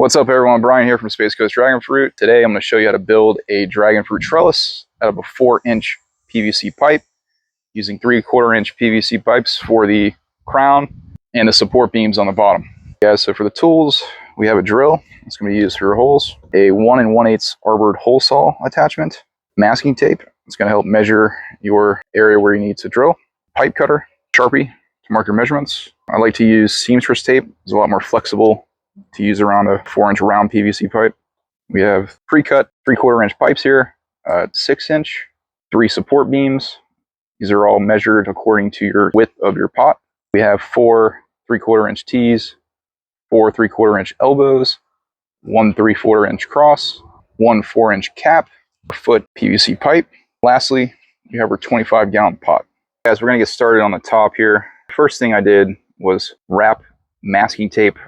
What's up everyone, Brian here from Space Coast Dragon Fruit. Today I'm going to show you how to build a dragon fruit trellis out of a 4-inch PVC pipe using 3/4-inch PVC pipes for the crown and the support beams on the bottom. Guys, so for the tools, we have a drill. It's going to be used for your holes, a 1 1/8 Arbor Hole Saw attachment, masking tape. It's going to help measure your area where you need to drill, pipe cutter, Sharpie to mark your measurements. I like to use Seamstress tape. It's a lot more flexible to use around a 4-inch round PVC pipe. We have pre-cut 3/4-inch pipes here, 6-inch, 3 support beams. These are all measured according to your width of your pot. We have 4 3/4-inch tees, 4 3/4-inch elbows, 1 3/4-inch cross, 1 4-inch cap, a foot PVC pipe. Lastly, we have our 25-gallon pot. Guys, we're going to get started on the top here. First thing I did was wrap masking tape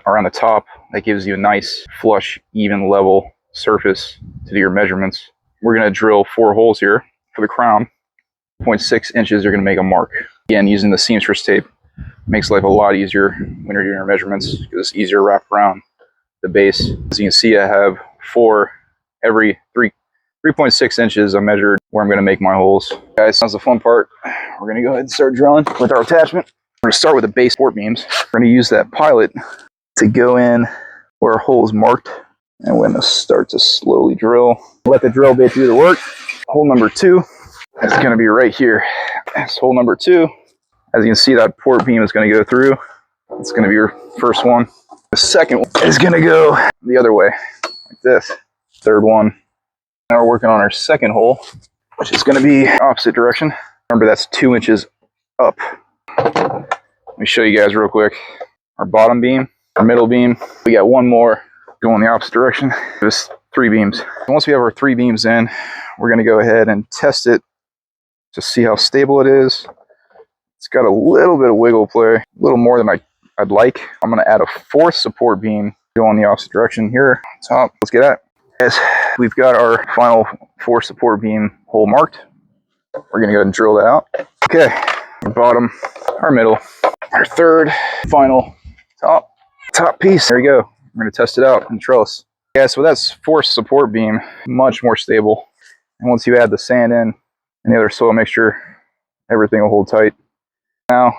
around the top. That gives you a nice, flush, even level surface to do your measurements. We're going to drill 4 holes here for the crown. 0.6 inches are going to make a mark. Again, using the Seamstress tape makes life a lot easier when you're doing your measurements because it's easier to wrap around the base. As you can see, I have 4 every 3.6 inches I measured where I'm going to make my holes. Guys, that's the fun part. We're going to go ahead and start drilling with our attachment. We're going to start with the base support beams. We're going to use that pilot to go in where our hole is marked, and we're going to start to slowly drill. Let the drill bit do the work. Hole number 2 is going to be right here. That's hole number 2. As you can see, that port beam is going to go through. It's going to be your first one. The second one is going to go the other way, like this. Third one. Now we're working on our second hole, which is going to be opposite direction. Remember, that's 2 inches up. Let me show you guys real quick. Our bottom beam, our middle beam. We got one more going the opposite direction. There's 3 beams. Once we have our 3 beams in, we're going to go ahead and test it to see how stable it is. It's got a little bit of wiggle play, a little more than I'd like. I'm going to add a 4th support beam going the opposite direction here. Top. Let's get at it. Yes, we've got our final 4 support beam hole marked. We're going to go ahead and drill that out. Okay, our bottom, our middle, our third, final top piece. There you go. We're going to test it out in the trellis. Yeah, so that's 4th support beam, much more stable. And once you add the sand in and the other soil mixture, everything will hold tight. Now,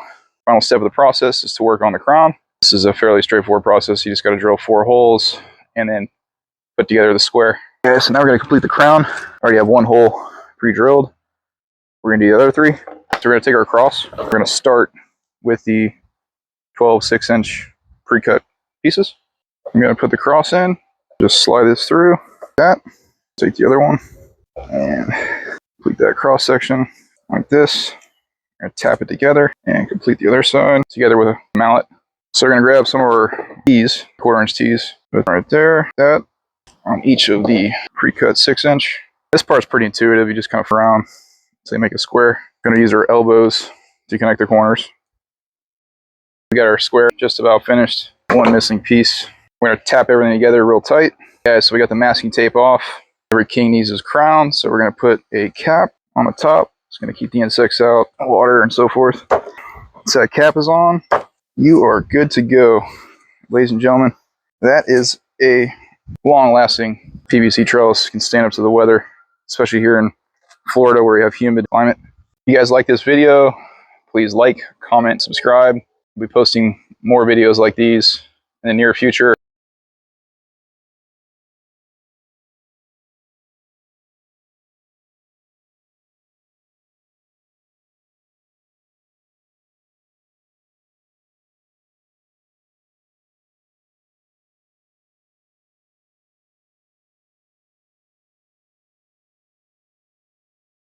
final step of the process is to work on the crown. This is a fairly straightforward process. You just got to drill 4 holes and then put together the square. Okay, so now we're going to complete the crown. Already have 1 hole pre-drilled. We're going to do the other 3. So we're going to take our cross. We're going to start with the 12 6-inch pre-cut pieces. I'm going to put the cross in. Just slide this through. That. Take the other one and complete that cross section like this. I'm going to tap it together and complete the other side together with a mallet. So we're going to grab some of our tees, 1/4-inch tees, right there, that on each of the pre-cut 6-inch. This part's pretty intuitive. You just kind of around, so you make a square. We're going to use our elbows to connect the corners. We got our square just about finished. One missing piece. We're going to tap everything together real tight. Yeah, so we got the masking tape off. Every king needs his crown, so we're going to put a cap on the top. It's going to keep the insects out, water, and so forth. Once that cap is on, you are good to go. Ladies and gentlemen, that is a long-lasting PVC trellis. Can stand up to the weather, especially here in Florida where we have humid climate. If you guys like this video, please like, comment, subscribe. We'll be posting more videos like these in the near future.